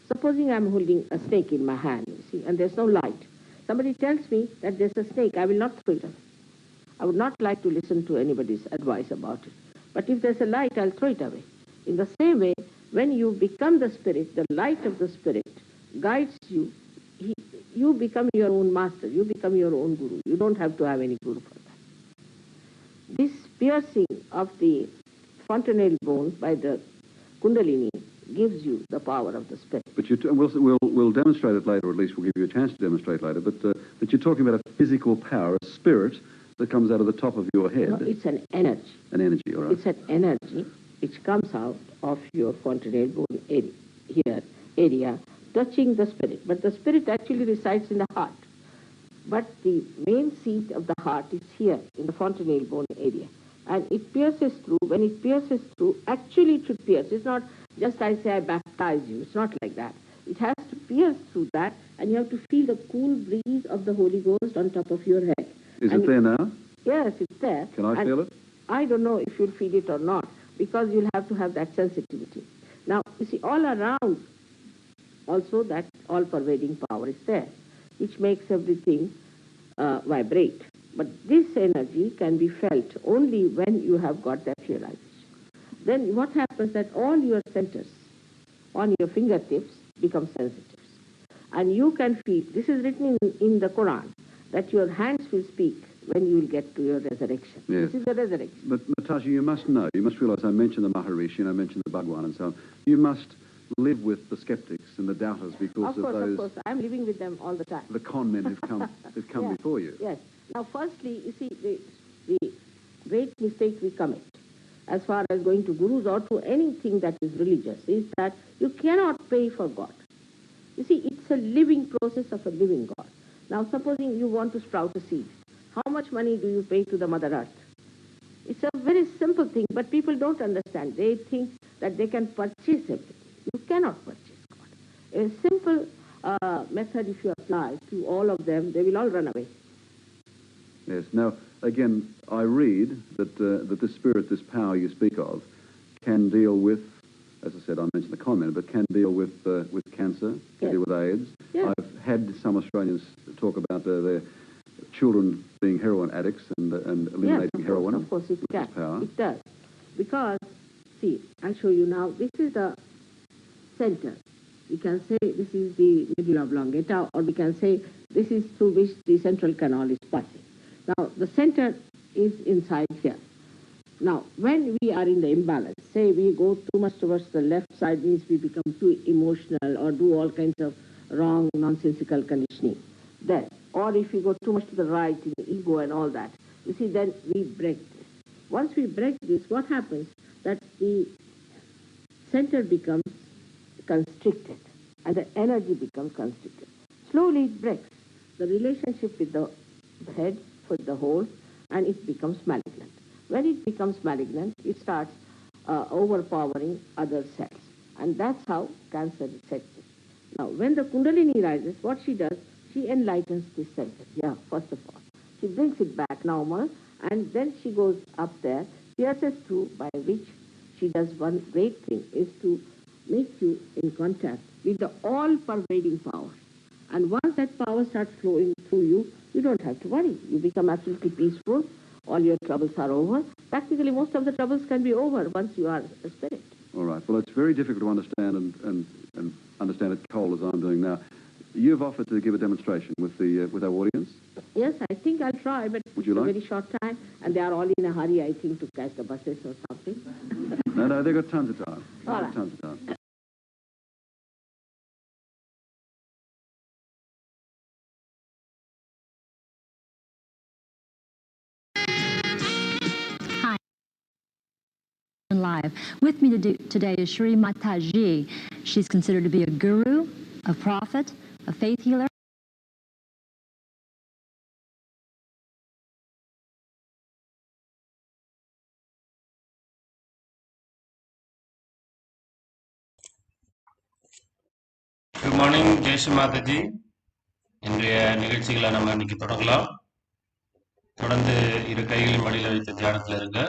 Supposing I'm holding a snake in my hand, you see, and there's no light. Somebody tells me that there's a snake, I will not throw it away. I would not like to listen to anybody's advice about it. But if there's a light, I'll throw it away. In the same way, when you become the Spirit, the light of the Spirit guides you. You become your own master. You become your own guru. You don't have to have any guru for that. This piercing of the fontanelle bone by the Kundalini gives you the power of the Spirit. But we'll demonstrate it later, or at least we'll give you a chance to demonstrate later. But you're talking about a physical power, a spirit that comes out of the top of your head. No, it's an energy. An energy, all right. It's an energy which comes out of your fontanelle bone area, touching the Spirit. But the Spirit actually resides in the heart. But the main seat of the heart is here in the fontanelle bone area. And it pierces through. When it pierces through, actually it should pierce. It's not just I say I baptize you. It's not like that. It has to pierce through that, and you have to feel the cool breeze of the Holy Ghost on top of your head. Is it there now? Yes, it's there. Can I feel it? I don't know if you'll feel it or not, because you'll have to have that sensitivity. Now, you see, all around, also that all-pervading power is there, which makes everything vibrate. But this energy can be felt only when you have got that realization. Then what happens that all your centers on your fingertips become sensitive. And you can feel, this is written in the Quran, that your hands will speak when you will get to your resurrection. Yes. This is the resurrection. But Natasha, you must know, you must realize I mentioned the Maharishi and I mentioned the Bhagwan and so on. You must live with the skeptics and the doubters because of those... Of course, I'm living with them all the time. The con men who've come Yes. before you. Yes. Now, firstly, you see, the great mistake we commit as far as going to gurus or to anything that is religious is that you cannot pay for God. You see, it's a living process of a living God. Now, supposing you want to sprout a seed, how much money do you pay to the Mother Earth? It's a very simple thing, but people don't understand. They think that they can purchase everything. You cannot purchase God. A simple method, if you apply to all of them, they will all run away. Yes. Now, again, I read that that this spirit, this power you speak of, can deal with, as I said, I mentioned the con men, but can deal with cancer, can deal with AIDS. Yes. I've had some Australians talk about their children being heroin addicts and eliminating heroin. Of course, it can. Power. It does. Because, see, I'll show you now. This is the center. We can say this is the medulla oblongata, or we can say this is through which the central canal is passing. Now, the center is inside here. Now, when we are in the imbalance, say we go too much towards the left side, means we become too emotional or do all kinds of wrong, nonsensical conditioning. Then, or if we go too much to the right, in the ego and all that, you see, then we break this. Once we break this, what happens? That the center becomes constricted, and the energy becomes constricted. Slowly it breaks. The relationship with the head, with the whole, and it becomes malignant. When it becomes malignant, it starts overpowering other cells. And that's how cancer sets in. Now, when the Kundalini rises, what she does, she enlightens this center. Yeah, first of all. She brings it back normal, and then she goes up there, pierces through, by which she does one great thing, is to make you in contact with the all-pervading power. And once that power starts flowing through you, you don't have to worry. You become absolutely peaceful. All your troubles are over. Practically, most of the troubles can be over once you are a spirit. All right. Well, it's very difficult to understand and understand it cold as I'm doing now. You've offered to give a demonstration with our audience. Yes, I think I'll try, but would you it's like? a very short time, and they are all in a hurry, I think, to catch the buses or something. No, they've got tons of time. All right. Tons of time. Live. With me today is Shri Mataji. She's considered to be a guru, a prophet, a faith healer. Good morning, Jai Shri Mataji. இன்றைய நிகழ்ச்சிகளை நம்ம இன்னைக்கு தொடங்கலாம். தொடர்ந்து இரு கைகளின் மடியில வைத்த தியானத்துல இருங்க.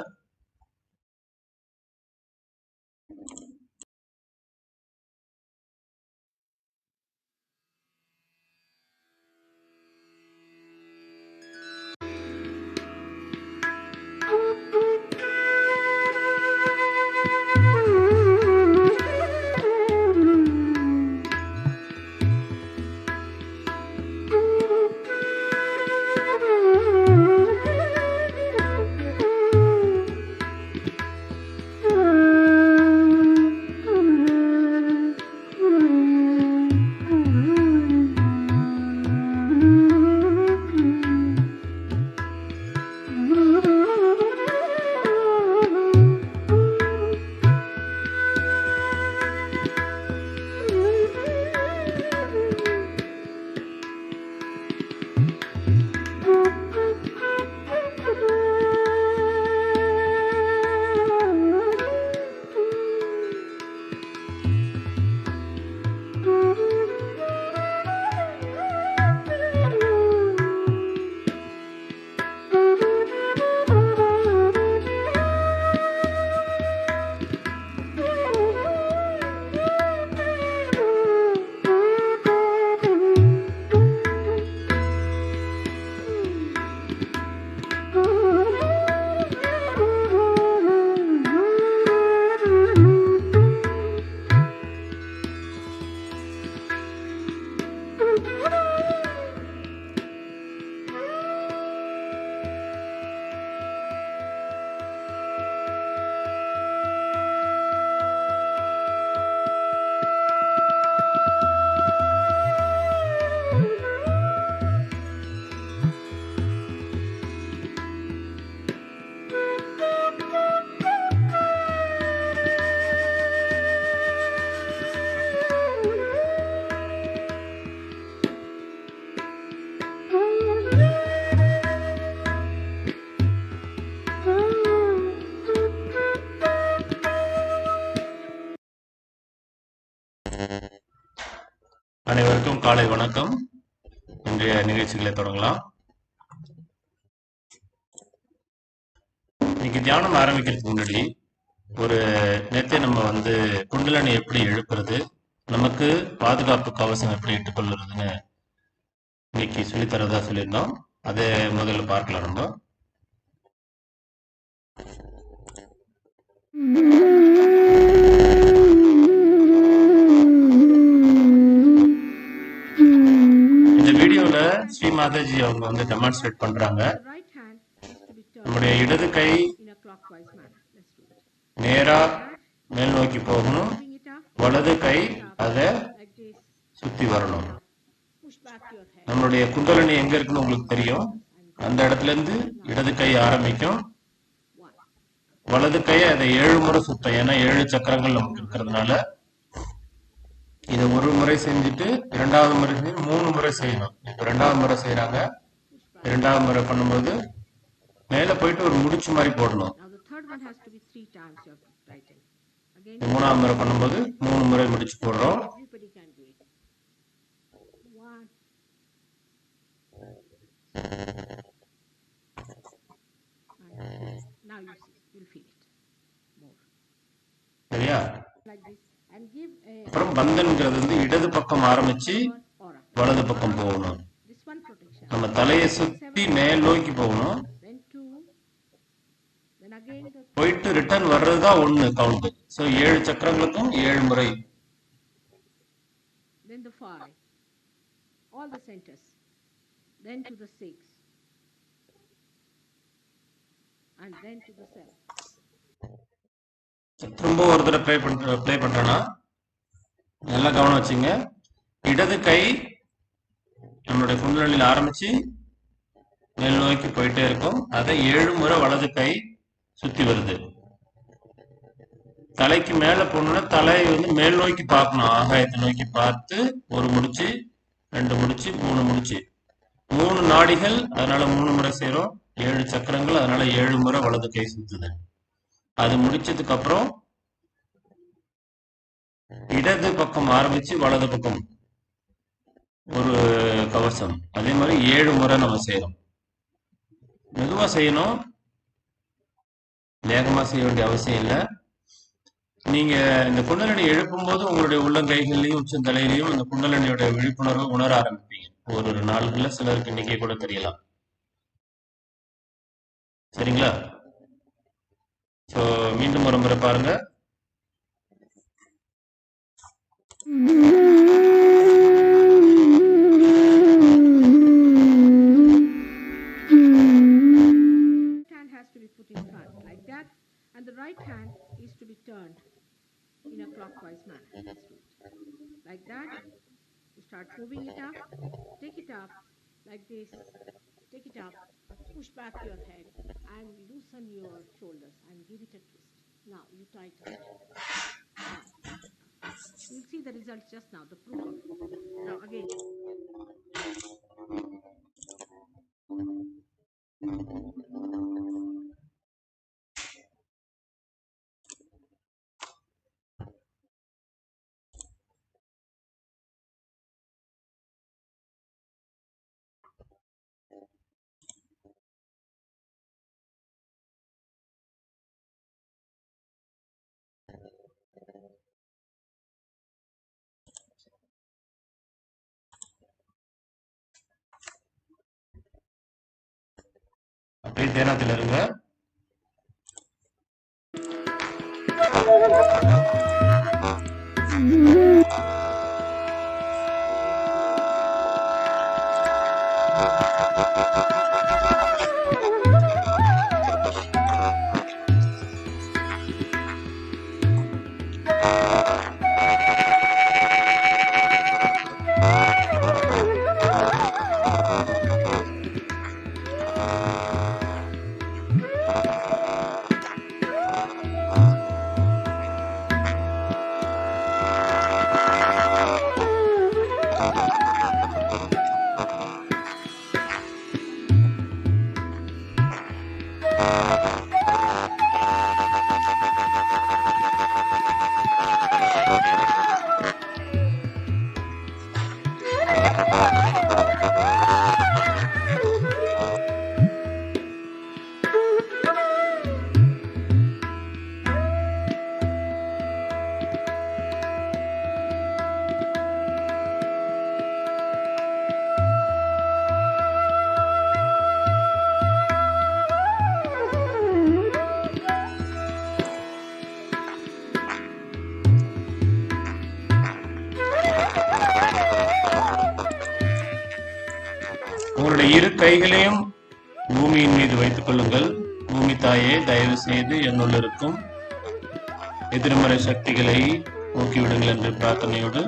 அனைவருக்கும் காலை வணக்கம். இன்றைய நிகழ்ச்சிகளை தொடங்கலாம். இன்னைக்கு தியானம் ஆரம்பிக்கிறதுக்கு முன்னாடி நேற்று நம்ம குண்டலினி எப்படி எழுப்புறது, நமக்கு பாதுகாப்பு கவசம் எப்படி இட்டுக்கொள்றதுன்னு இன்னைக்கு சொல்லித்தரதா சொல்லியிருந்தோம். அதை முதல்ல பார்க்கலாம். நம்ம ஸ்ரீ மாதாஜி அவங்க டெமான்ஸ்ட்ரேட் பண்றாங்க. நம்முடைய இடது கை நேரா மேல் நோக்கி போகணும், வலது கை அதை சுத்தி வரணும். நம்மளுடைய குண்டலினி எங்க இருக்குன்னு உங்களுக்கு தெரியும். அந்த இடத்துல இருந்து இடது கை ஆரம்பிக்கும், வலது கை அதை 7 முறை சுத்தம். ஏன்னா 7 சக்கரங்கள் நமக்கு இருக்கிறதுனால இதை ஒரு முறை செஞ்சுட்டு 2வது முறை செஞ்சு 3 முறை செய்யணும். இப்ப 2வது முறை செய்யறாங்க. 2வது முறை பண்ணும்போது மேல போயிட்டு ஒரு முடிச்சு மாதிரி போடணும். 3வது முறை பண்ணும்போது 3 முறை முடிச்சு போடுறோம். சரியா? அப்புறம் பந்தன்கிறது இடது பக்கம் ஆரம்பிச்சு வலது பக்கம் போகணும். நம்ம தலையை சுத்தி மேல் நோக்கி போகணும். போயிட்டு ரிட்டர்ன் வர்றதுதான் 1 கவுண்ட். சோ 7 சக்கரங்களுக்கும் 7 முறை. திரும்ப ஒரு தடவை ப்ளே பண்றேன்னா நல்லா கவனம் வச்சுங்க. இடது கை நம்மளுடைய குண்டலினியில் ஆரம்பிச்சு மேல் நோக்கி போயிட்டே இருக்கும். அதை 7 முறை வலது கை சுத்தி வருது. தலைக்கு மேல போனோம்னா தலையை மேல் நோக்கி பார்க்கணும். ஆகாயத்தை நோக்கி பார்த்து 1 முடிச்சு, 2 முடிச்சு, 3 முடிச்சு, 3 நாடிகள். அதனால 3 முறை செய்யறோம். 7 சக்கரங்கள், அதனால 7 முறை வலது கை சுத்துது. அது முடிச்சதுக்கு அப்புறம் இடது பக்கம் ஆரம்பிச்சு வலது பக்கம் ஒரு கவசம். அதே மாதிரி 7 முறை நம்ம செய்யறோம். மெதுவா செய்யணும், வேகமா செய்ய வேண்டிய அவசியம் இல்லை. நீங்க இந்த குண்டலினி எழுப்பும் போது உங்களுடைய உள்ளங்கைகள்லயும் உச்சந்தலையிலையும் இந்த குண்டலினியோட விழிப்புணர்வு உணர ஆரம்பிப்பீங்க. ஒரு நாள்கள்ல சிலருக்கு இன்னைக்கே கூட தெரியலாம். சரிங்களா? சோ மீண்டும் ஒரு முறை பாருங்க. And the right hand is to be turned in a clockwise manner. Like that. You start moving it up. Take it up like this. Take it up. Push back your head and loosen your shoulders and give it a twist. Now you tighten. You'll see the result just now, the proof of it. Now again. அப்படியே தியானத்தில் இருங்க. உங்களுடைய இரு கைகளையும் பூமியின் மீது வைத்துக் கொள்ளுங்கள். பூமி தாயே, தயவு செய்து என்னுள் இருக்கும் எதிர்மறை சக்திகளை போக்கிவிடுங்கள் என்ற பிரார்த்தனையோடு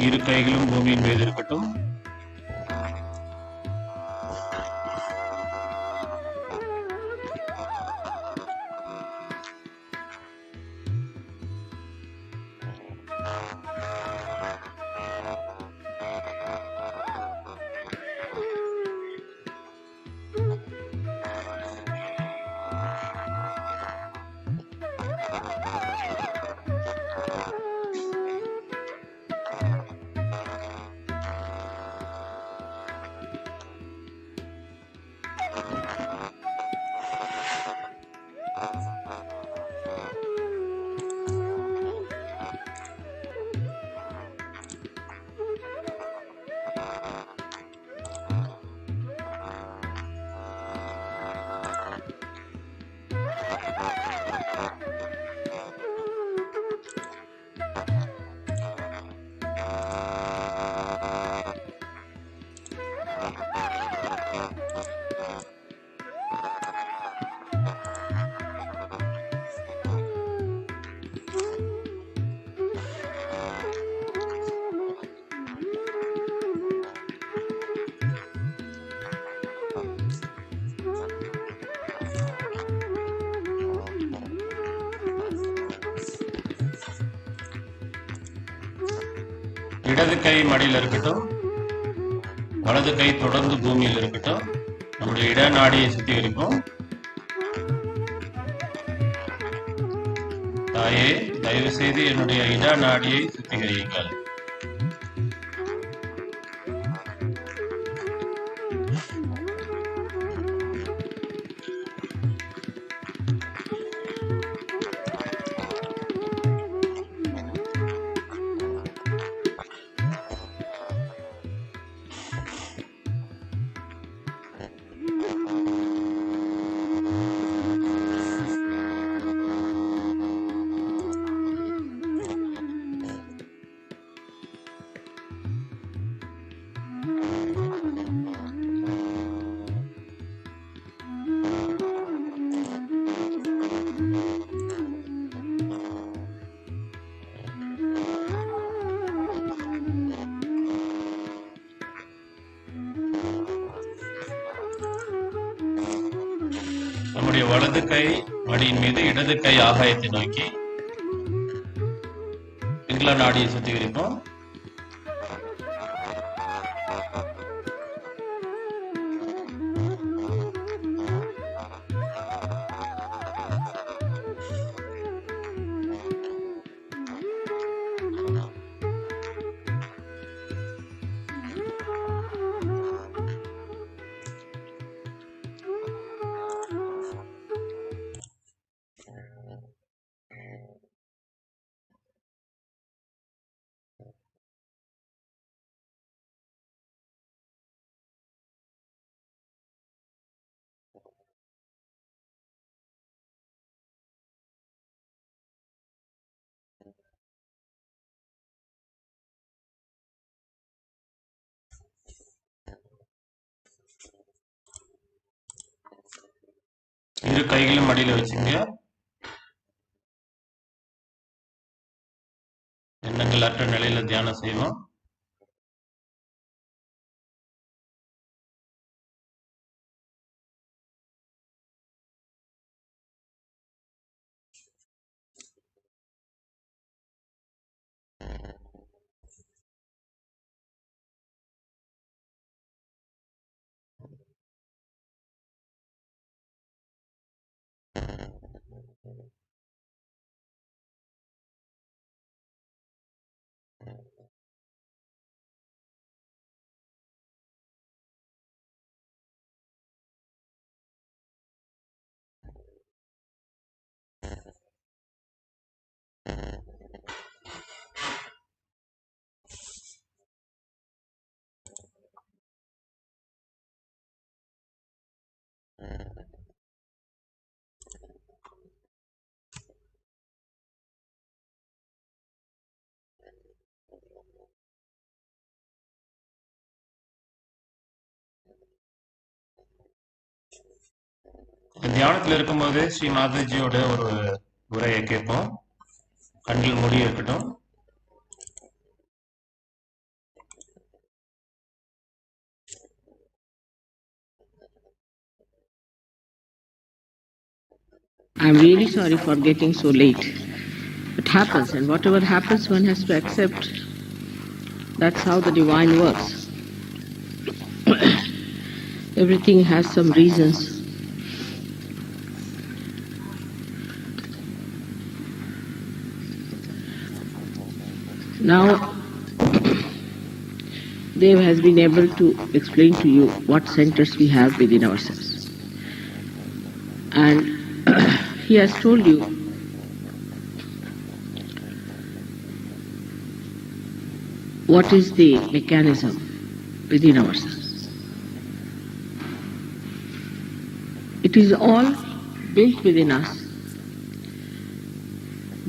இரு கைகளும் பூமியின் மீது இருக்கட்டும். இடது கை மடியில் இருக்கட்டும், வலது கை தொடர்ந்து பூமியில் இருக்கட்டும். நம்முடைய இட நாடியை சுத்திகரிப்போம். தாயே, தயவு செய்து என்னுடைய இட நாடியை சுத்திகரியுங்கள். நம்முடைய வலது கை மடியின் மீது, இடது கை ஆகாயத்தை நோக்கி பிங்கள நாடியை சுத்திகரிப்போம். இரு கைகளும் மடியில வச்சுங்க. எண்ணங்கள் அற்ற நிலையில தியானம் செய்வோம். தியானத்தில் இருக்கும்போது ஸ்ரீ மாதாஜியோட ஒரு உரையை கேட்போம். கண்கள் மூடி இருக்கட்டும். I'm really sorry for getting so late. It happens, and whatever happens, one has to accept. That's how the divine works. Everything has some reasons. Now, Dev has been able to explain to you what centers we have within ourselves. And he has told you what is the mechanism within ourselves. It is all built within us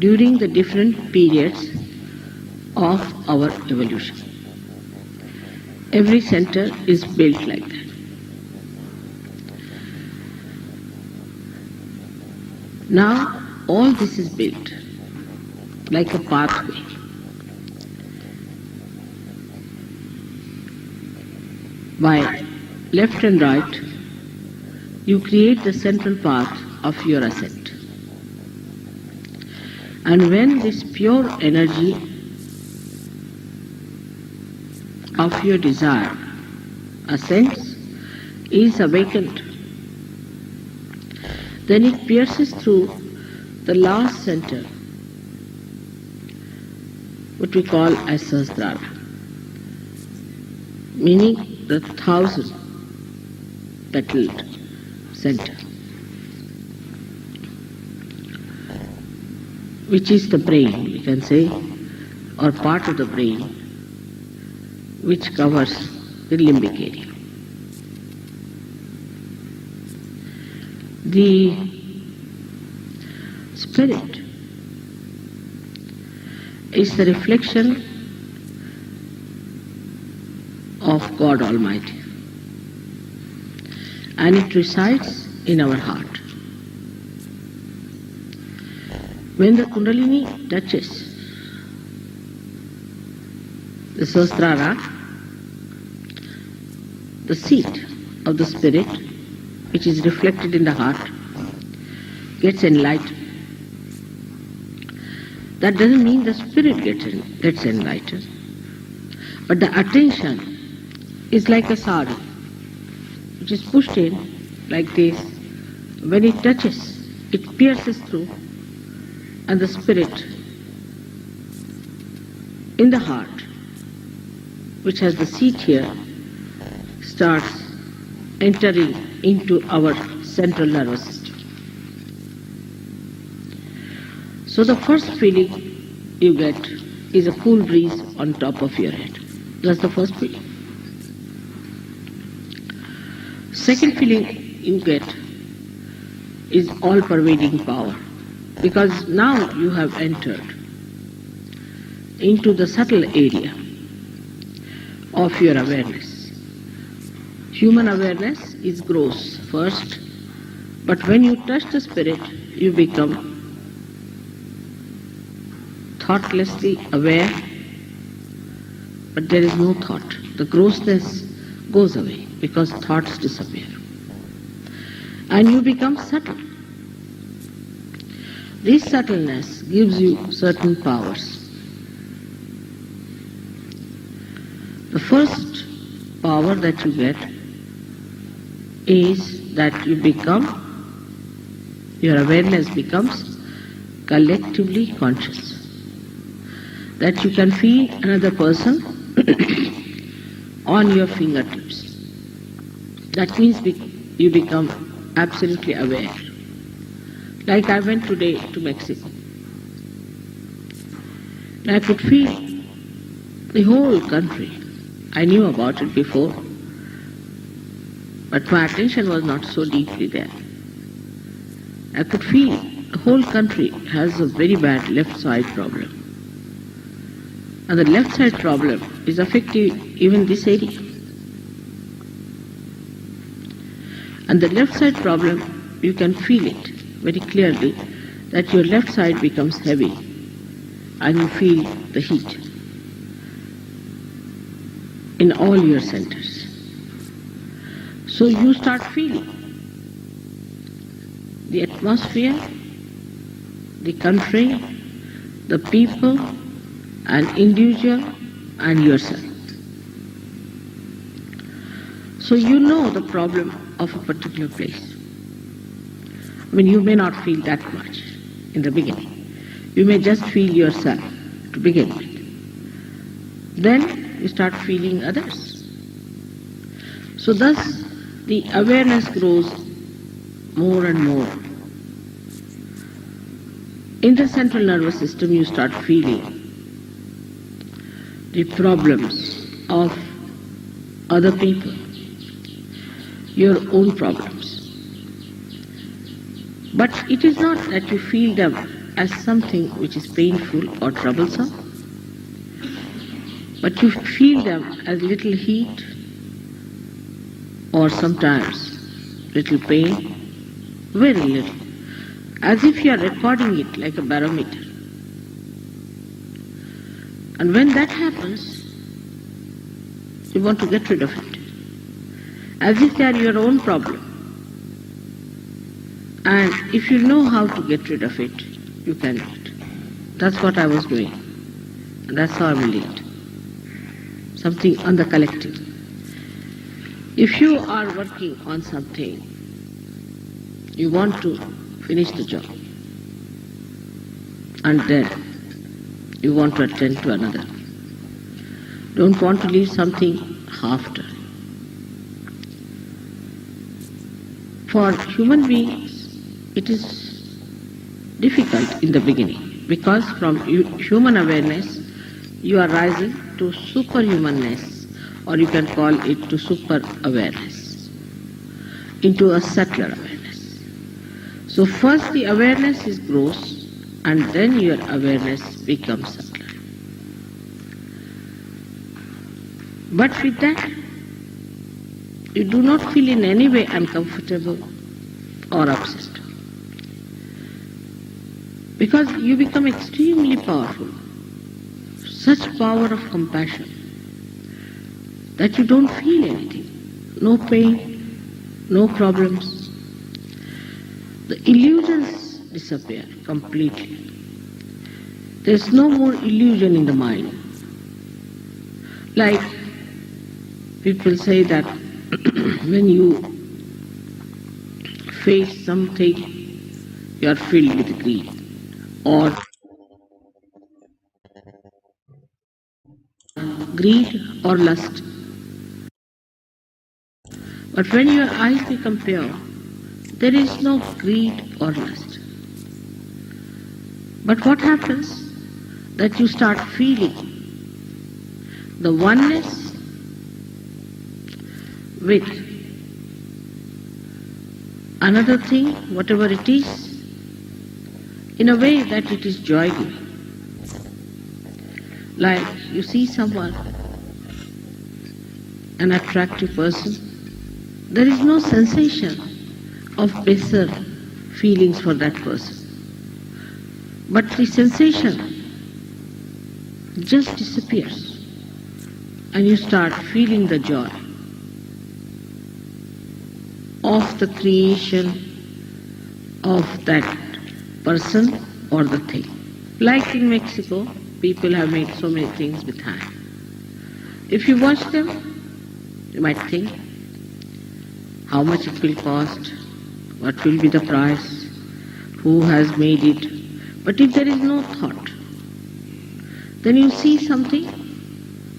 during the different periods of our evolution. Every center is built like that. Now, all this is built like a pathway. By left and right, you create the central path of your ascent. And when this pure energy of your desire ascends, is awakened, then it pierces through the last center, what we call as Sahasrara, meaning the 1,000-petaled center, which is the brain, we can say, or part of the brain, which covers the limbic area. The spirit is the reflection of God Almighty, and it resides in our heart. When the Kundalini touches the Sahasrara, the seat of the spirit, which is reflected in the heart, gets enlightened. That doesn't mean the spirit gets enlightened, but the attention is like a sari, which is pushed in like this. When it touches, it pierces through, and the spirit in the heart, which has the seat here, starts entering into our central nervous system. So the first feeling you get is a cool breeze on top of your head. That's the first feeling. Second feeling you get is all-pervading power, because now you have entered into the subtle area of your awareness. Human awareness is gross first, but when you touch the spirit, you become thoughtlessly aware, but there is no thought. The grossness goes away because thoughts disappear. And you become subtle. This subtleness gives you certain powers. The first power that you get is that your awareness becomes collectively conscious. That you can feel another person on your fingertips. That means you become absolutely aware. Like I went today to Mexico. I could feel the whole country. I knew about it before, but my attention was not so deeply there. I could feel the whole country has a very bad left side problem. And the left side problem is affecting even this area. And the left side problem you can feel it very clearly that your left side becomes heavy and you feel the heat in all your centers. So you start feeling the atmosphere, the country, the people, an individual, and yourself. So you know the problem of a particular place. I mean, you may not feel that much in the beginning. You may just feel yourself to begin with. Then you start feeling others. So thus the awareness grows more and more. In the central nervous system you start feeling the problems of other people, your own problems. But it is not that you feel them as something which is painful or troublesome, but you feel them as little heat or sometimes little pain, very little, as if you are recording it like a barometer. And when that happens, you want to get rid of it, as if they are your own problem. And if you know how to get rid of it, you can do it. That's what I was doing. And that's how I will lead. Something on the collective. If you are working on something, you want to finish the job, and then you want to attend to another. Don't want to leave something half done. For human beings, it is difficult in the beginning, because from human awareness, you are rising to superhumanness, or you can call it to super awareness, into a subtler awareness. So first the awareness is gross, and then your awareness becomes subtler. But with that, you do not feel in any way uncomfortable or upset, because you become extremely powerful, such power of compassion that you don't feel anything, no pain, no problems. The illusions disappear completely. There's no more illusion in the mind. Like people say that when you face something, you are filled with greed, or lust. But when your eyes become pure, there is no greed or lust. But what happens? That you start feeling the oneness with another thing, whatever it is, in a way that it is joy-giving. Like you see someone, an attractive person, there is no sensation of baser feelings for that person. But the sensation just disappears, and you start feeling the joy of the creation of that person or the thing. Like in Mexico, people have made so many things with hand. If you watch them, you might think how much it will cost, what will be the price, who has made it. But if there is no thought, then you see something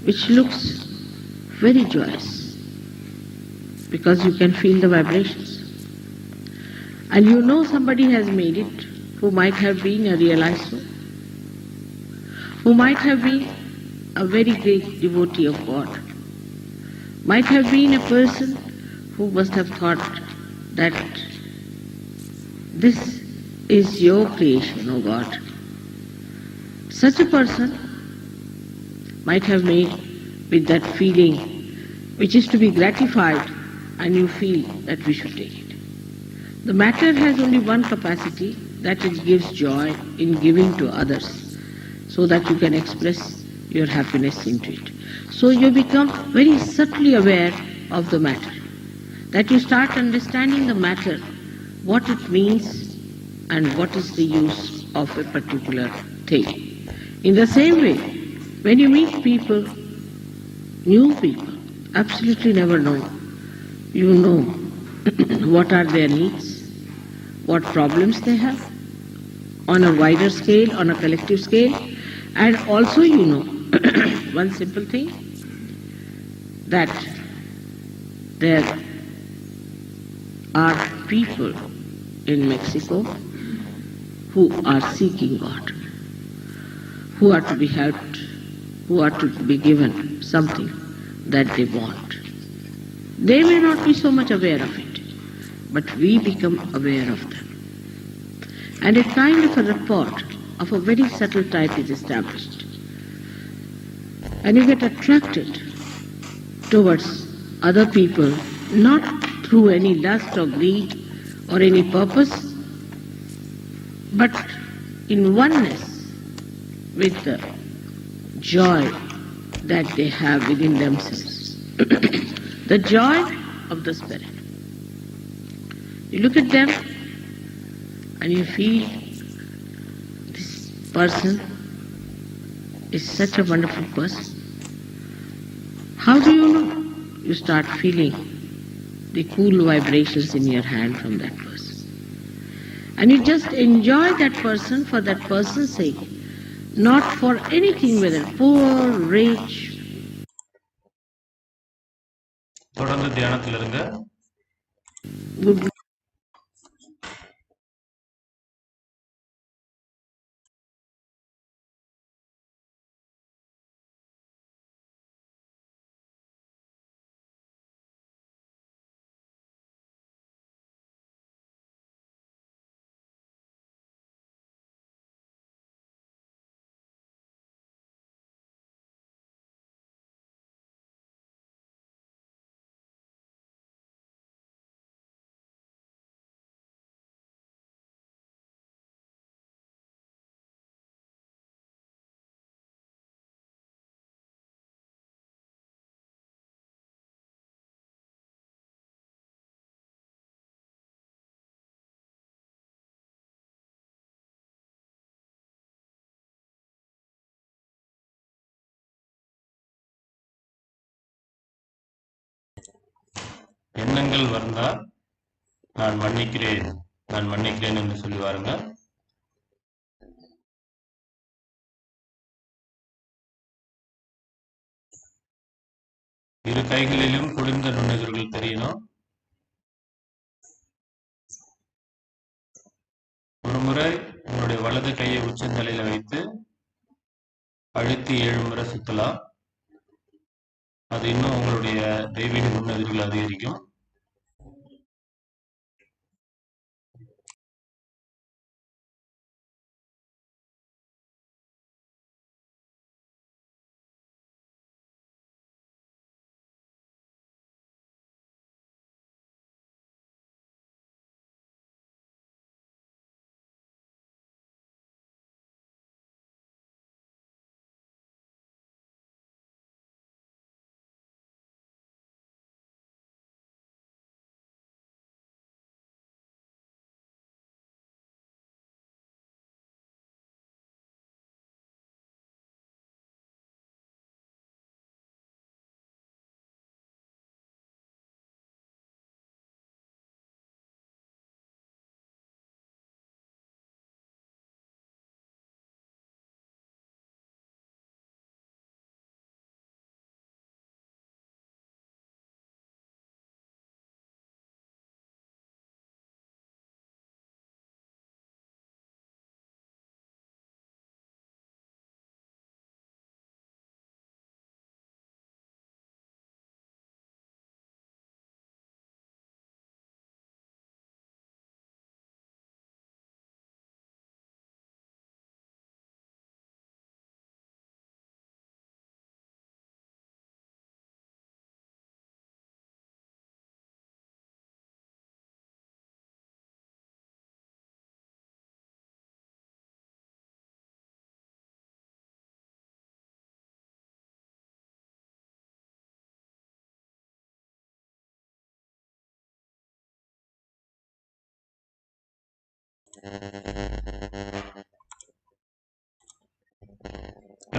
which looks very joyous, because you can feel the vibrations. And you know somebody has made it who might have been a realized soul, who might have been a very great devotee of God, might have been a person who must have thought that this is your creation, O God. Such a person might have made with that feeling which is to be gratified, and you feel that we should take it. The matter has only one capacity, that it gives joy in giving to others, so that you can express your happiness into it. So you become very subtly aware of the matter, that you start understanding the matter, what it means and what is the use of a particular thing. In the same way, when you meet people, new people, absolutely never know, you know what are their needs, what problems they have, on a wider scale, on a collective scale, and also you know one simple thing, that there are people in Mexico who are seeking God, who are to be helped, who are to be given something that they want. They may not be so much aware of it, but we become aware of them. And a kind of a rapport of a very subtle type is established. And you get attracted towards other people, not through any lust or greed or any purpose, but in oneness with the joy that they have within themselves. The joy of the Spirit. You look at them and you feel this person is such a wonderful person. How do you know? You start feeling the cool vibrations in your hand from that person. And you just enjoy that person for that person's sake, not for anything, whether poor, rich. தொடர்ந்து தியானத்தில் இருங்க. Good எண்ணங்கள் வந்தா நான் மன்னிக்கிறேன், நான் மன்னிக்கிறேன் என்று சொல்லி வாருங்க. இரு கைகளிலும் குளிர்ந்த நுண்ணுயிர்கள் தெரியணும். ஒரு முறை உங்களுடைய வலது கையை உச்சந்தலையில வைத்து அழுத்தி 7 முறை சுத்தலாம். அது இன்னும் உங்களுடைய தெய்வீக நுண்ணதிர்கள் அதிகரிக்கும்.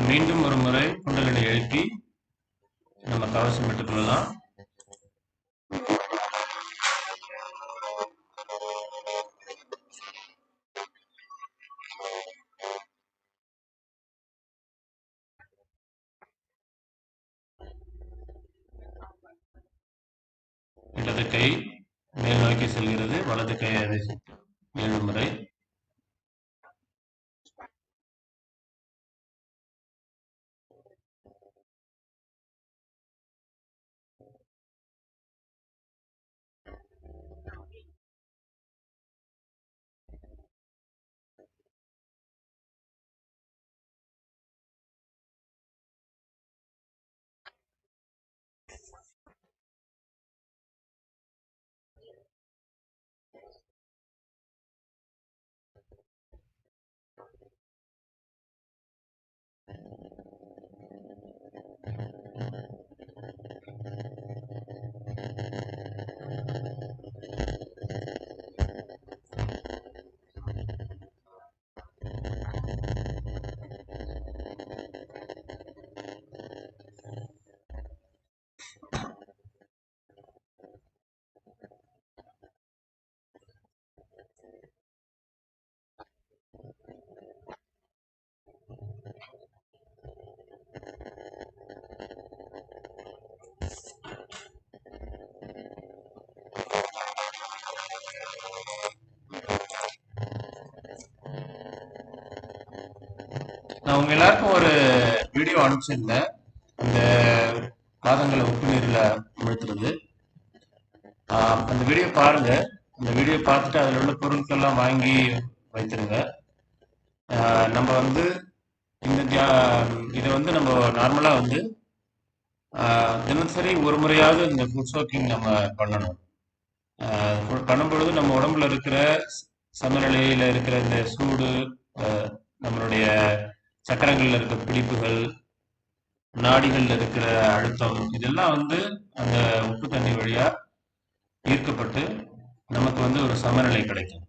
மீண்டும் ஒரு முறை குண்டலினி எழுப்பி நம்ம கவசம் விட்டுக்கொள்ளலாம். இடது கை மேல் நோக்கி செல்கிறது, வலது கை அதை 7 முறை. நான் உங்க எல்லாருக்கும் ஒரு வீடியோ அனுப்பிச்சிருந்தேன், இந்த பாதங்களை உப்பு நீர்ல அமிழ்த்துறது. அந்த வீடியோ பாருங்க. அந்த வீடியோ பார்த்துட்டு அதில் உள்ள பொருட்கள் எல்லாம் வாங்கி வைத்திருங்க. நம்ம வந்து இதை வந்து நம்ம நார்மலா வந்து தினசரி ஒரு முறையாவது இந்த ஃபுட் சோக்கிங் நம்ம பண்ணணும். பண்ணும்பொழுது நம்ம உடம்புல இருக்கிற சமநிலையில இருக்கிற இந்த சூடு, நம்மளுடைய சக்கரங்கள்ல இருக்கிற பிடிப்புகள், நாடிகள்ல இருக்கிற அழுத்தம், இதெல்லாம் வந்து அந்த உப்பு தண்ணி வழியா ஈர்க்கப்பட்டு நமக்கு வந்து ஒரு சமநிலை கிடைக்கும்.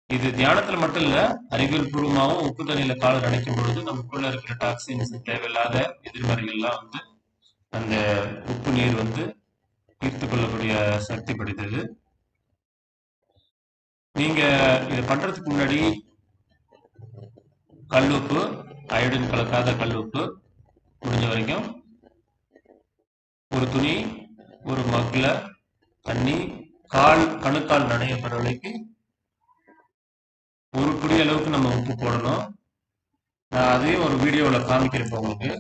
இது தியானத்துல மட்டும் இல்ல, அறிவியல் பூர்வமாகவும் உப்பு தண்ணியில காலை நினைக்கும் பொழுது நமக்குள்ள இருக்கிற டாக்ஸின்ஸ், தேவையில்லாத எதிர்மறைகள்லாம் வந்து அந்த உப்பு நீர் வந்து ஈர்த்து கொள்ளக்கூடிய சக்தி படைத்தது. நீங்க இதை பண்றதுக்கு முன்னாடி கல்லுப்பு, அயோடின் கலக்காத கல்லுப்பு முடிஞ்ச வரைக்கும் ஒரு துணி, ஒரு மக்ல தண்ணி, கணுக்கால் நனையப்படுற வரைக்கும் ஒரு குடி அளவுக்கு நம்ம உப்பு போடணும். நான் அதையும் ஒரு வீடியோவில் காமிக்கிறேன் உங்களுக்கு.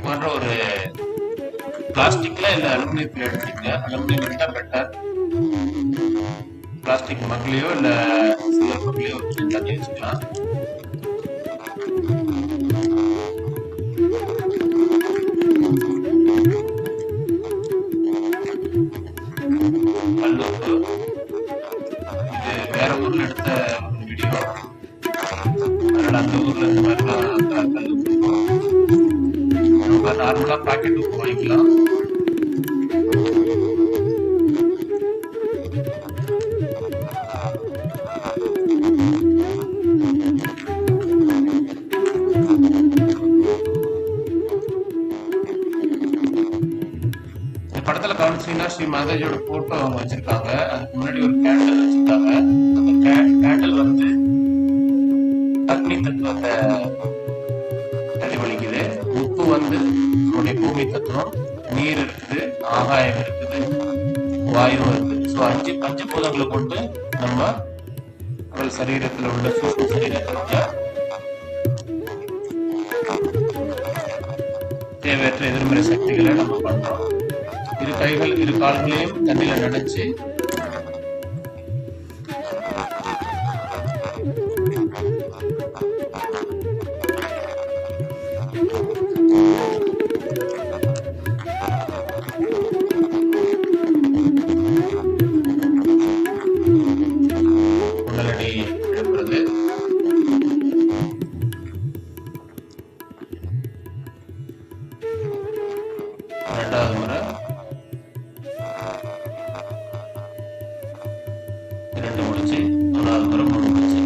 போன்ற ஒரு பிளாஸ்டிக்ல இல்ல அலுமினியத்துல எடுத்துக்கங்க. அலுமினியம் எடுத்தா பெட்டர். பிளாஸ்டிக் மக்லையோ இல்ல சில்வர் மக்லையோ தண்ணி வச்சுக்கலாம். கல்லுப்பு, இது வேற ஊர்ல எடுத்த ஒரு வீடியோ. அதனால அந்த ஊர்ல இந்த மாதிரிலாம் கல்லுப்பு நார்மலா பாக்கெட் உப்பு வாங்கிக்கலாம். இந்த படத்துல கவனிச்சீங்கன்னா ஸ்ரீ மாதாஜியோட போட்டோ அவங்க வச்சிருக்காங்க. அதுக்கு முன்னாடி ஒரு கேண்டில் வச்சிருக்காங்க. அந்த கேண்டில் வந்து அக்னி தத்துவத்தை பிரதிபலிக்குது. உப்பு வந்து நம்முடைய பூமி தத்துவம், நீர் இருக்குது, ஆகாயம் இருக்குது, வாயும் இருக்குது. ஸோ 5 பஞ்சபூதங்களை கொண்டு நம்ம உடல் சரீரத்தில் உள்ள சூக்ஷ்ம சரீரத்தில் உள்ள தேவையற்ற எதிர்மறை சக்திகளை நம்ம பண்றோம். இரு கைகள், இரு கால்களையும் தண்ணியில நினைச்சு 2 முடிச்சு 3வது முறை 3 முடிச்சு.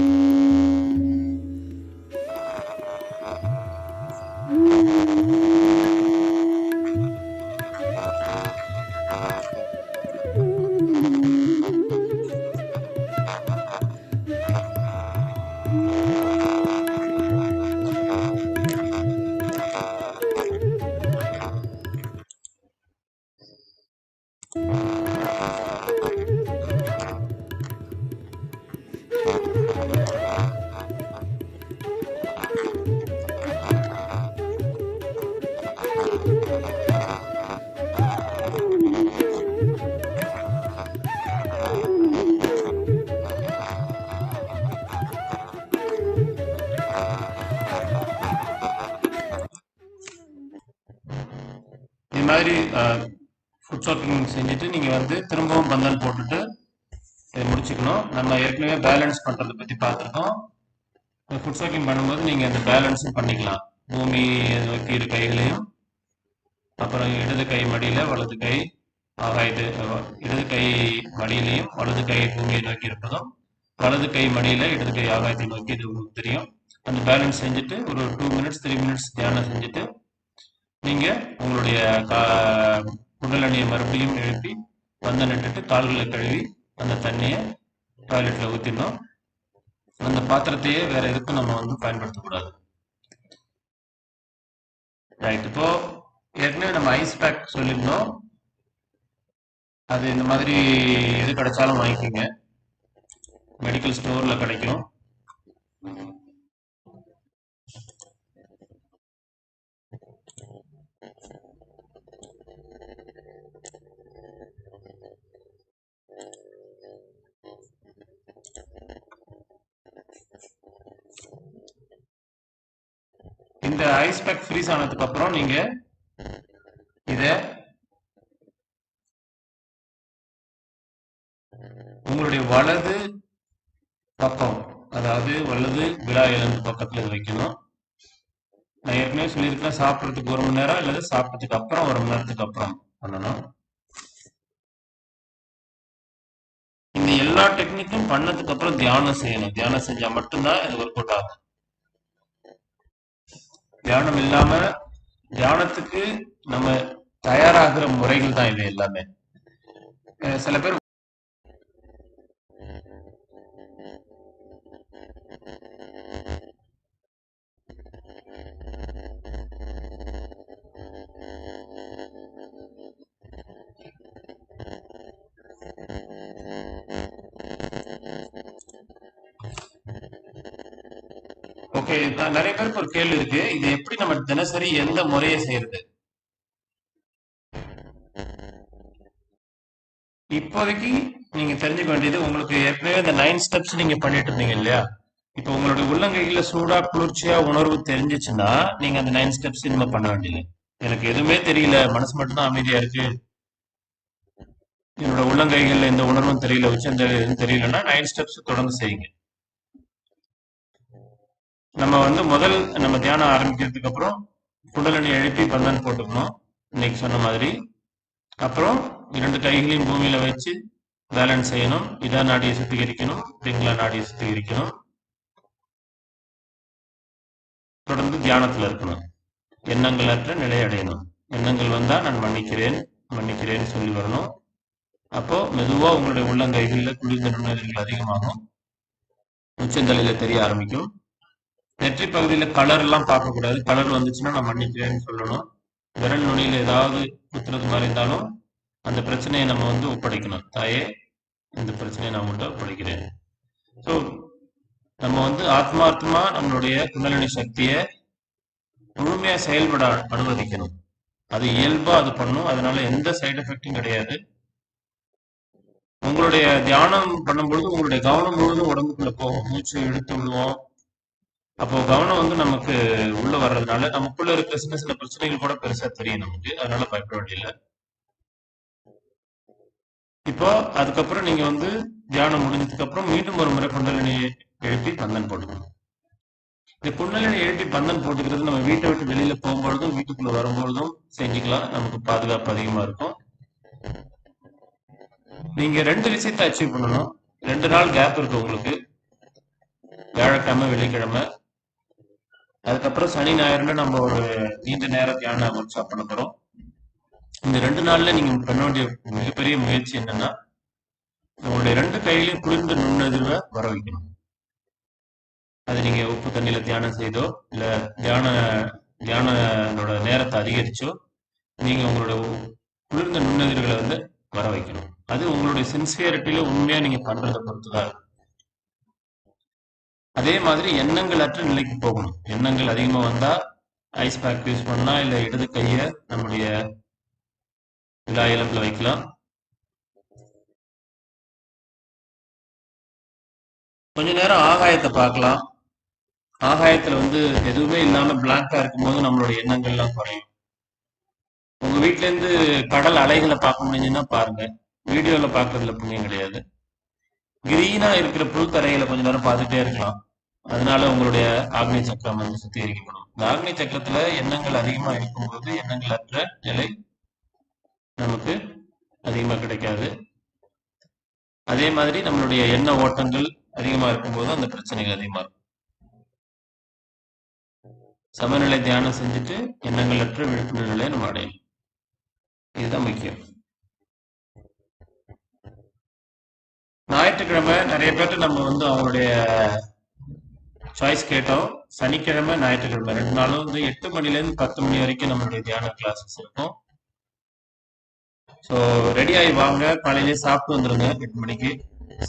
இது மாதிரி ஃபுட் சோக்கிங் செஞ்சுட்டு நீங்கள் வந்து திரும்பவும் பந்தல் போட்டுட்டு இதை முடிச்சுக்கணும். நம்ம ஏற்கனவே பேலன்ஸ் பண்ணுறதை பற்றி பார்த்துருக்கோம். ஃபுட் சோக்கிங் பண்ணும்போது நீங்கள் அந்த பேலன்ஸும் பண்ணிக்கலாம். பூமி நோக்கி இரு கைகளையும், அப்புறம் இடது கை மடியில் வலது கை இடது கை மடியிலையும் வலது கை பூமியை நோக்கி இருப்பதும், வலது கை மடியில் இடது கை ஆகாயத்தை நோக்கி இது உங்களுக்கு தெரியும். அந்த பேலன்ஸ் செஞ்சுட்டு ஒரு 2 மினிட்ஸ் 3 மினிட்ஸ் தியானம் செஞ்சுட்டு நீங்கள் உங்களுடைய குண்டலினியை மறுபடியும் எழுப்பி வந்து நின்றுட்டு கால்களை கழுவி அந்த தண்ணியை டாய்லெட்டில் ஊற்றிடணும். அந்த பாத்திரத்தையே வேற எதுக்கும் நம்ம வந்து பயன்படுத்தக்கூடாது. ரைட். இப்போ ஏற்கனவே நம்ம ஐஸ் பேக் சொல்லியிருந்தோம். அது இந்த மாதிரி எது கிடைச்சாலும் வாங்கிக்கோங்க. மெடிக்கல் ஸ்டோரில் கிடைக்கும். இந்த ஐஸ் பேக் ஃப்ரீஸ் ஆனதுக்கு அப்புறம் நீங்க இத உங்களுடைய வலது பக்கம், அதாவது வலது விழா எலும்பு பக்கத்துல இது வைக்கணும். நான் ஏற்கனவே சொல்லியிருக்கேன், சாப்பிட்றதுக்கு 1 மணி நேரம் அல்லது சாப்பிட்டதுக்கு அப்புறம் 1 மணி நேரத்துக்கு அப்புறம் பண்ணணும். இந்த எல்லா டெக்னிக்கும் பண்ணதுக்கு அப்புறம் தியானம் செய்யணும். தியானம் செஞ்சா மட்டும்தான் இது ஒர்க் அவுட் ஆகும். தியானம் இல்லாம, தியானத்துக்கு நம்ம தயாராகிற முறைகள் தான் இது எல்லாமே. சில பேர் ஓகே, நிறைய பேருக்கு ஒரு கேள்வி இருக்கு, இது எப்படி நம்ம தினசரி எந்த முறையை செய்யறது? இப்போதைக்கு நீங்க தெரிஞ்சுக்க வேண்டியது, உங்களுக்கு ஏற்கனவே இந்த 9 ஸ்டெப்ஸ் நீங்க பண்ணிட்டு இருந்தீங்க இல்லையா? இப்போ உங்களுடைய உள்ளங்கையில சூடா குளிர்ச்சியா உணர்வு தெரிஞ்சிச்சுன்னா நீங்க அந்த 9 ஸ்டெப்ஸ் இனிமே பண்ண வேண்டியது. எனக்கு எதுவுமே தெரியல, மனசு மட்டும்தான் அமைதியா இருக்கு, என்னோட உள்ளங்கைகள்ல எந்த உணர்வும் தெரியல, உச்சம் தெரியலன்னா 9 ஸ்டெப்ஸ் தொடர்ந்து செய்யுங்க. நம்ம வந்து நம்ம தியானம் ஆரம்பிக்கிறதுக்கு அப்புறம் குண்டலினி எழுப்பி பந்தன் போட்டுக்கணும், இன்னைக்கு சொன்ன மாதிரி. அப்புறம் 2 கைகளையும் பூமியில வச்சு பேலன்ஸ் செய்யணும். இதா நாடியை சுத்திகரிக்கணும், பிங்களா நாடியை சுத்திகரிக்கணும். தொடர்ந்து தியானத்துல இருக்கணும். எண்ணங்கள் அற்ற நிலை அடையணும். எண்ணங்கள் வந்தா நான் மன்னிக்கிறேன் சொல்லி வரணும். அப்போ மெதுவா உங்களுடைய உள்ளங்கைகள்ல குளிர்ந்த நுண்ணுயிர்கள் அதிகமாகும், உச்சந்தலையில தெரிய ஆரம்பிக்கும். நெற்றி பகுதியில கலர் எல்லாம் பார்க்கக்கூடாது. கலர் வந்துச்சுன்னா நான் மன்னிக்கிறேன்னு சொல்லணும். விரல் நுனியில ஏதாவது குத்துறது மாதிரி இருந்தாலும் அந்த பிரச்சனையை நம்ம வந்து ஒப்படைக்கணும். தாயே, இந்த பிரச்சனையை நான் உங்கள்கிட்ட ஒப்படைக்கிறேன். ஸோ நம்ம வந்து ஆத்மார்த்தமா நம்மளுடைய குண்டலினி சக்தியை முழுமையா செயல்பட அனுமதிக்கணும். அது இயல்பா அது பண்ணும். அதனால எந்த சைடு எஃபெக்டும் கிடையாது. உங்களுடைய தியானம் பண்ணும்பொழுது உங்களுடைய கவனம் முழுவதும் உடம்புக்குள்ள போகும். மூச்சு இழுத்து விடுவோம். அப்போ கவனம் வந்து நமக்கு உள்ள வர்றதுனால நமக்குள்ள இருக்க சின்ன சின்ன பிரச்சனைகள் கூட பெருசா தெரியும் நமக்கு. அதனால பயப்பட வேண்டியதில்லை. இப்போ அதுக்கப்புறம் நீங்க வந்து தியானம் முடிஞ்சதுக்கு அப்புறம் மீண்டும் ஒரு முறை குண்டலினியை எழுப்பி பந்தன் போட்டுக்கணும். இந்த குண்டலினி எழுப்பி பந்தன் போட்டுக்கிறது நம்ம வீட்டை விட்டு வெளியில போகும்பொழுதும் வீட்டுக்குள்ள வரும்பொழுதும் செஞ்சுக்கலாம். நமக்கு பாதுகாப்பு அதிகமா இருக்கும். நீங்க 2 விஷயத்தை அச்சீவ் பண்ணணும். 2 நாள் கேப் இருக்கு உங்களுக்கு, வியாழக்கிழமை வெள்ளிக்கிழமை. அதுக்கப்புறம் சனி ஞாயிறுல நம்ம ஒரு நீண்ட நேர தியான ஒர்க் ஷாப் பண்ண போறோம். இந்த 2 நாள்ல நீங்க பண்ண வேண்டிய மிகப்பெரிய முயற்சி என்னன்னா, உங்களுடைய 2 கையிலையும் குளிர்ந்த நுண்ணதிர்வை வர வைக்கணும். அது நீங்க உப்பு தண்ணியில தியானம் செய்தோ இல்ல தியானோட நேரத்தை அதிகரிச்சோ நீங்க உங்களோட குளிர்ந்த நுண்ணதிர்களை வந்து வர வைக்கணும். அது உங்களுடைய சின்சியரிட்டியில உண்மையா நீங்க பண்றதை பொறுத்துதான். அதே மாதிரி எண்ணங்கள் அற்ற நிலைக்கு போகணும். எண்ணங்கள் அதிகமா வந்தா ஐஸ் பேக் யூஸ் பண்ணலாம், இல்ல இடது கைய நம்முடைய விழா எலும்புல வைக்கலாம். கொஞ்ச நேரம் ஆகாயத்தை பார்க்கலாம். ஆகாயத்துல வந்து எதுவுமே இல்லாம பிளாங்கா இருக்கும்போது நம்மளுடைய எண்ணங்கள்லாம் குறையும். உங்க வீட்ல இருந்து கடல் அலைகளை பார்க்க முடிஞ்சுன்னா பாருங்க. வீடியோல பார்க்கறதுல புண்ணியம் கிடையாது. கிரீனா இருக்கிற புல் தரைகளை கொஞ்ச நேரம் பார்த்துட்டே இருக்கலாம். அதனால உங்களுடைய ஆக்னி சக்கரம் வந்து சுத்திகரிக்கப்படும். இந்த ஆக்னி சக்கரத்துல எண்ணங்கள் அதிகமா இருக்கும்போது எண்ணங்கள் அற்ற நிலை நமக்கு அதிகமா கிடைக்காது. அதே மாதிரி நம்மளுடைய எண்ண ஓட்டங்கள் அதிகமா இருக்கும்போது அந்த பிரச்சனைகள் அதிகமா இருக்கும். சமநிலை தியானம் செஞ்சுட்டு எண்ணங்கள் அற்ற விழிப்புணர்வு நிலையை நம்ம அடையணும். இதுதான் முக்கியம். ஞாயிற்றுக்கிழமை நிறைய பேர்ட்டு நம்ம வந்து அவங்களுடைய சாய்ஸ் கேட்டோம். சனிக்கிழமை ஞாயிற்றுக்கிழமை 2 நாளும் வந்து 8 மணிலேருந்து 10 மணி வரைக்கும் நம்மளுடைய தியான கிளாஸஸ் இருக்கும். ஸோ ரெடி ஆகி வாங்க. காலையிலே சாப்பிட்டு வந்துருங்க. 8 மணிக்கு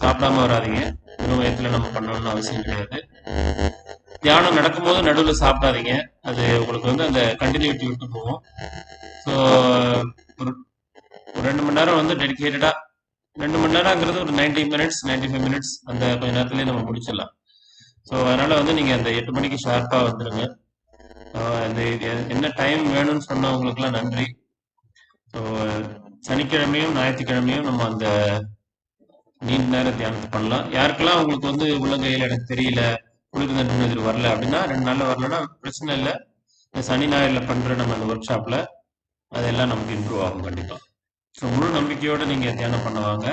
சாப்பிடாம வராதிங்க. வெறும் வயத்துல நம்ம பண்ணணும்னு அவசியம் கிடையாது. தியானம் நடக்கும்போது நடுவில் சாப்பிடாதீங்க. அது உங்களுக்கு வந்து அந்த கண்டினியூட்டி விட்டு போகும். ஸோ ஒரு 2 மணி நேரம் வந்து டெடிக்கேட்டடா 2 மணி நேரங்கிறது ஒரு 90 மினிட்ஸ் 95 மினிட்ஸ் அந்த கொஞ்ச நேரத்துலேயே நம்ம முடிச்சிடலாம். ஸோ அதனால வந்து நீங்க அந்த 8 மணிக்கு ஷார்ப்பா வந்துருங்க. இந்த என்ன டைம் வேணும்னு சொன்னவங்களுக்குலாம் நன்றி. ஸோ சனிக்கிழமையும் ஞாயிற்றுக்கிழமையும் நம்ம அந்த நீண்ட நேர தியானத்தை பண்ணலாம். யாருக்கெல்லாம் உங்களுக்கு வந்து உள்ளங்கையில் எனக்கு தெரியல, குளிர்ந்த நுண்ணதிர் வரல அப்படின்னா 2 நாள்ல வரலன்னா பிரச்சனை இல்லை. இந்த சனி ஞாயிறுல பண்ற நம்ம அந்த ஒர்க் ஷாப்ல அதெல்லாம் நமக்கு இம்ப்ரூவ் ஆகும் கண்டிப்பா. ஸோ முழு நம்பிக்கையோட நீங்க தியானம் பண்ணுவாங்க.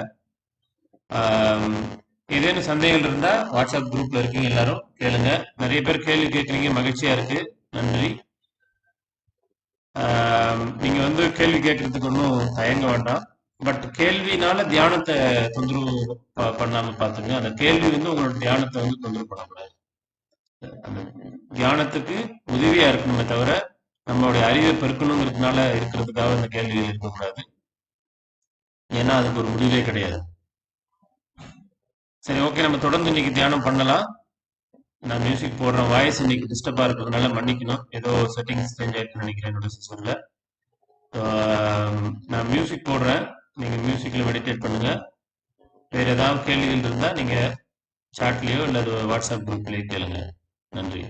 ஏதேனும் சந்தேகங்கள் இருந்தா வாட்ஸ்அப் குரூப்ல இருக்கீங்க, எல்லாரும் கேளுங்க. நிறைய பேர் கேள்வி கேட்குறீங்க, மகிழ்ச்சியா இருக்கு, நன்றி. நீங்க வந்து கேள்வி கேட்கறதுக்கு ஒன்றும் தயங்க வேண்டாம். பட் கேள்வினால தியானத்தை தொந்தரவு பண்ணாம பாத்துங்க. அந்த கேள்வி வந்து உங்களோட தியானத்தை வந்து தொந்தரவு பண்ணக்கூடாது. அந்த தியானத்துக்கு உதவியா இருக்கணுமே தவிர நம்மளுடைய அறிவை பெருக்கணுங்கிறதுனால இருக்கிறதுக்காக அந்த கேள்விகள் இருக்கக்கூடாது. ஏன்னா அதுக்கு ஒரு முடிவே கிடையாது. சரி, ஓகே, நம்ம தொடர்ந்து இன்னைக்கு தியானம் பண்ணலாம். நான் மியூசிக் போடுறேன். வாய்ஸ் இன்னைக்கு டிஸ்டர்பா இருக்கிறதுனால மன்னிக்கணும். ஏதோ செட்டிங்ஸ் சேஞ்ச் ஆயிடுச்சுன்னு நினைக்கிறேன் என்னோட சிஸ்டம்ல. நான் மியூசிக் போடுறேன். நீங்க மியூசிக்ல மெடிடேட் பண்ணுங்க. வேற ஏதாவது கேள்விகள் இருந்தா நீங்க சாட்லயோ இல்ல வாட்ஸ்அப் குரூப்லயோ கேளுங்க. நன்றி.